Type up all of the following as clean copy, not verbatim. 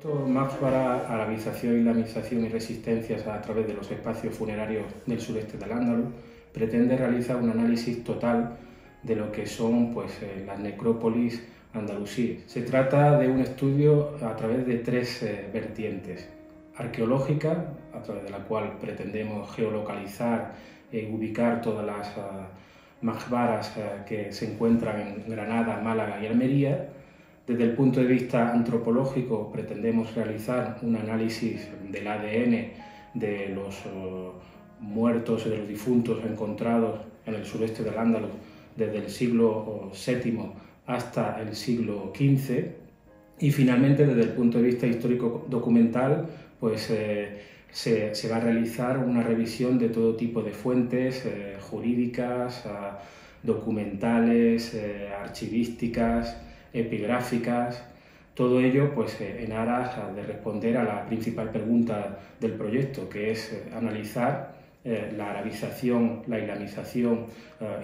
proyecto Máxbara, Arabización, Islamización y Resistencias a través de los espacios funerarios del sureste del Andaluz pretende realizar un análisis total de lo que son las necrópolis andalusíes. Se trata de un estudio a través de tres vertientes: arqueológica, a través de la cual pretendemos geolocalizar y ubicar todas las Máxbaras que se encuentran en Granada, Málaga y Almería. Desde el punto de vista antropológico, pretendemos realizar un análisis del ADN de los muertos y de los difuntos encontrados en el sureste del Andaluz desde el siglo VII hasta el siglo XV. Y finalmente, desde el punto de vista histórico-documental, se va a realizar una revisión de todo tipo de fuentes jurídicas, documentales, archivísticas, epigráficas, todo ello en aras de responder a la principal pregunta del proyecto, que es analizar la arabización, la islamización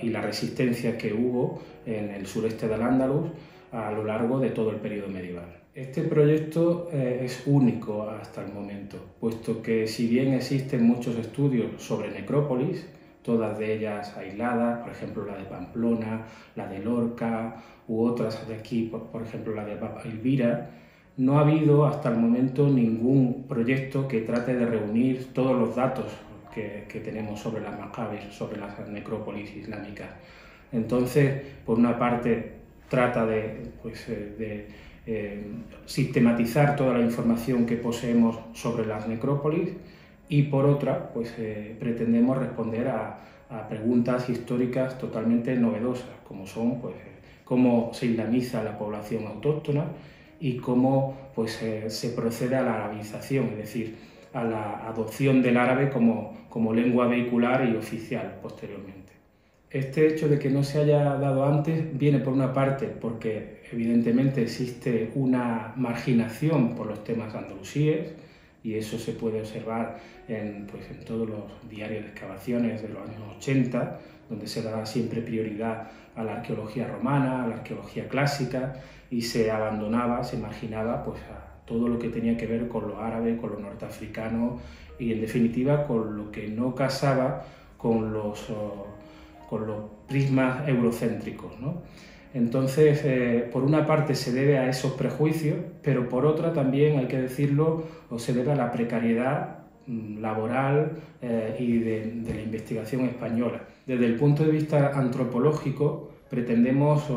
y la resistencia que hubo en el sureste del Andaluz a lo largo de todo el periodo medieval. Este proyecto es único hasta el momento, puesto que si bien existen muchos estudios sobre necrópolis, todas de ellas aisladas, por ejemplo la de Pamplona, la de Lorca u otras de aquí, por ejemplo la de Elvira, no ha habido hasta el momento ningún proyecto que trate de reunir todos los datos que tenemos sobre las macabres, sobre las necrópolis islámicas. Entonces, por una parte, trata de sistematizar toda la información que poseemos sobre las necrópolis, y por otra, pretendemos responder a preguntas históricas totalmente novedosas, como son cómo se islamiza la población autóctona y cómo se procede a la arabización, es decir, a la adopción del árabe como lengua vehicular y oficial posteriormente. Este hecho de que no se haya dado antes viene por una parte porque evidentemente existe una marginación por los temas andalusíes, y eso se puede observar en todos los diarios de excavaciones de los años 80, donde se daba siempre prioridad a la arqueología romana, a la arqueología clásica, y se abandonaba, se marginaba a todo lo que tenía que ver con lo árabe, con lo norteafricano y, en definitiva, con lo que no casaba con los prismas eurocéntricos, ¿no? Entonces, por una parte se debe a esos prejuicios, pero por otra también, hay que decirlo, se debe a la precariedad laboral y de la investigación española. Desde el punto de vista antropológico, pretendemos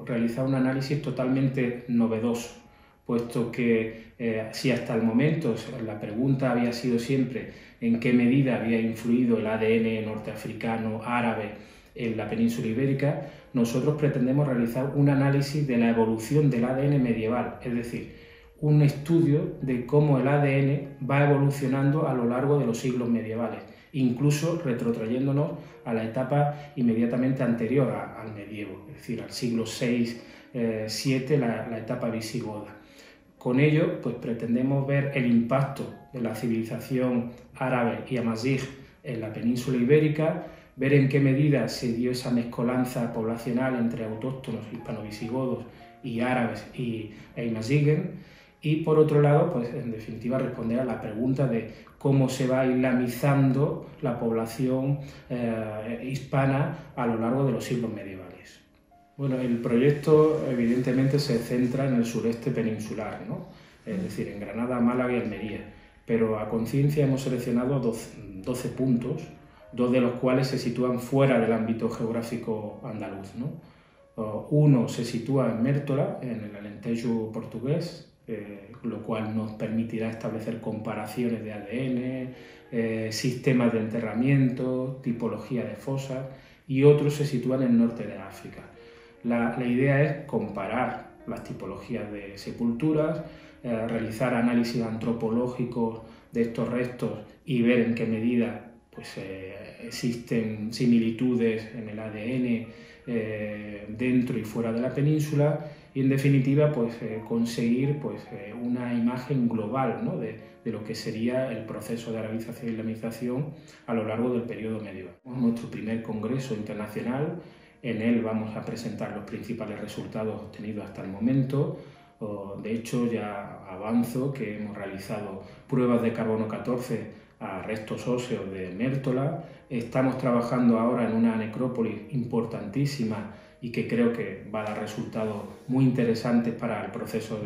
realizar un análisis totalmente novedoso, puesto que si hasta el momento la pregunta había sido siempre en qué medida había influido el ADN norteafricano, árabe, en la península ibérica, nosotros pretendemos realizar un análisis de la evolución del ADN medieval, es decir, un estudio de cómo el ADN va evolucionando a lo largo de los siglos medievales, incluso retrotrayéndonos a la etapa inmediatamente anterior al medievo, es decir, al siglo VI, VII, la etapa visigoda. Con ello, pretendemos ver el impacto de la civilización árabe y amazigh en la península ibérica, ver en qué medida se dio esa mezcolanza poblacional entre autóctonos hispano-visigodos y árabes e amazighen, y por otro lado, en definitiva, responder a la pregunta de cómo se va islamizando la población hispana a lo largo de los siglos medievales. Bueno, el proyecto evidentemente se centra en el sureste peninsular, ¿no? Es decir, en Granada, Málaga y Almería, pero a conciencia hemos seleccionado 12 puntos, dos de los cuales se sitúan fuera del ámbito geográfico andaluz, ¿no? Uno se sitúa en Mértola, en el Alentejo portugués, lo cual nos permitirá establecer comparaciones de ADN, sistemas de enterramiento, tipología de fosas, y otro se sitúa en el norte de África. La idea es comparar las tipologías de sepulturas, realizar análisis antropológicos de estos restos y ver en qué medida existen similitudes en el ADN dentro y fuera de la península, y en definitiva conseguir una imagen global, ¿no?, de lo que sería el proceso de arabización e islamización a lo largo del periodo medieval. Nuestro primer congreso internacional, en él vamos a presentar los principales resultados obtenidos hasta el momento. De hecho, ya avanzo que hemos realizado pruebas de carbono 14 a restos óseos de Mértola. Estamos trabajando ahora en una necrópolis importantísima y que creo que va a dar resultados muy interesantes para el proceso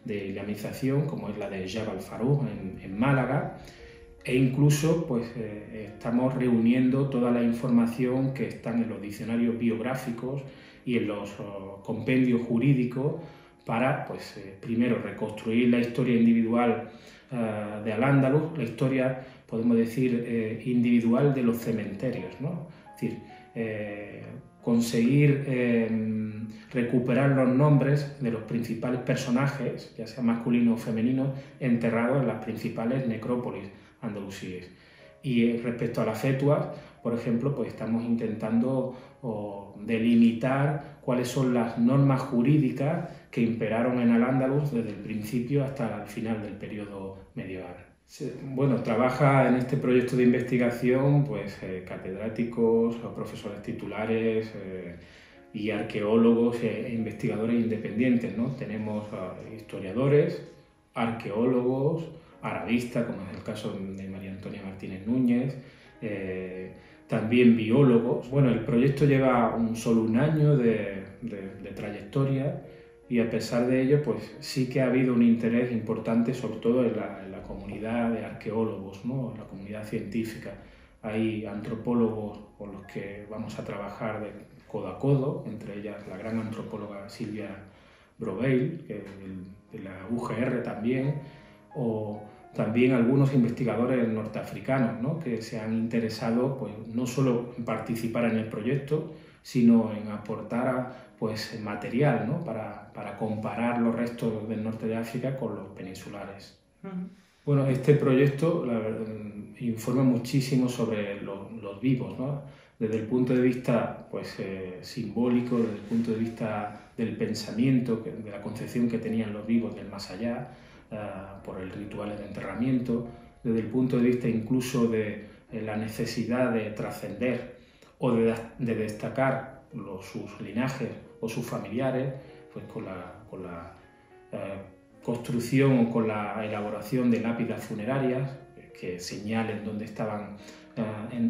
de islamización, como es la de Jabal Faruk en Málaga. E incluso pues, estamos reuniendo toda la información que está en los diccionarios biográficos y en los compendios jurídicos para, pues, primero, reconstruir la historia individual de Al-Ándalus, la historia, podemos decir, individual de los cementerios, ¿no? Es decir, conseguir recuperar los nombres de los principales personajes, ya sea masculinos o femeninos, enterrados en las principales necrópolis andalusíes. Y respecto a las fetuas, por ejemplo, pues estamos intentando delimitar cuáles son las normas jurídicas que imperaron en Al-Ándalus desde el principio hasta el final del periodo medieval. Bueno, trabaja en este proyecto de investigación pues, catedráticos, profesores titulares y arqueólogos e investigadores independientes, ¿no? Tenemos historiadores, arqueólogos, arabistas, como es el caso de María Antonia Martínez Núñez, también biólogos. Bueno, el proyecto lleva solo un año de trayectoria y a pesar de ello, pues sí que ha habido un interés importante, sobre todo en la comunidad de arqueólogos, ¿no? En la comunidad científica. Hay antropólogos con los que vamos a trabajar de codo a codo, entre ellas la gran antropóloga Silvia Broveil, de la UGR también, o también algunos investigadores norteafricanos, ¿no? Que se han interesado pues, no solo en participar en el proyecto, sino en aportar pues, material, ¿no? para comparar los restos del norte de África con los peninsulares. Bueno, este proyecto informa muchísimo sobre los vivos, ¿no? Desde el punto de vista pues, simbólico, desde el punto de vista del pensamiento, de la concepción que tenían los vivos del más allá, por el ritual de enterramiento, desde el punto de vista incluso de la necesidad de trascender o de destacar sus linajes o sus familiares, pues con la construcción o con la elaboración de lápidas funerarias que señalen dónde estaban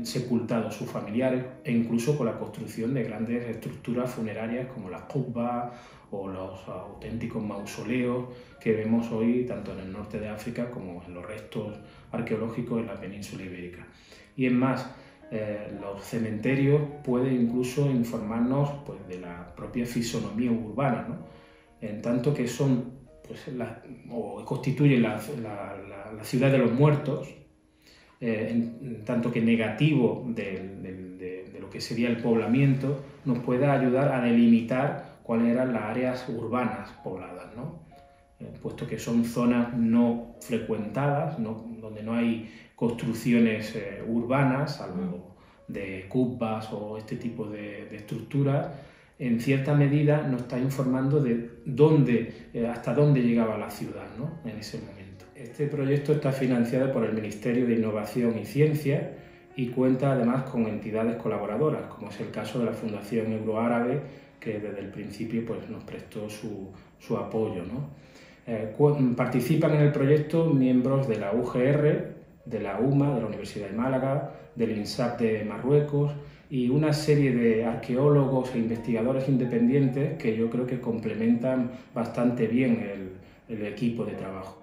sepultados sus familiares, e incluso con la construcción de grandes estructuras funerarias como las qubba o los auténticos mausoleos que vemos hoy tanto en el norte de África como en los restos arqueológicos en la península ibérica. Y es más, los cementerios pueden incluso informarnos pues, de la propia fisonomía urbana, ¿no? En tanto que son, pues, constituyen la ciudad de los muertos, en tanto que negativo de lo que sería el poblamiento, nos puede ayudar a delimitar cuáles eran las áreas urbanas pobladas, ¿no? Puesto que son zonas no frecuentadas, donde no hay construcciones urbanas, salvo de cubbas o este tipo de estructuras, en cierta medida nos está informando de hasta dónde llegaba la ciudad, ¿no? En ese momento. Este proyecto está financiado por el Ministerio de Innovación y Ciencia y cuenta además con entidades colaboradoras, como es el caso de la Fundación Euroárabe, que desde el principio pues, nos prestó su apoyo, ¿no? Participan en el proyecto miembros de la UGR, de la UMA, de la Universidad de Málaga, del INSAP de Marruecos y una serie de arqueólogos e investigadores independientes que yo creo que complementan bastante bien el equipo de trabajo.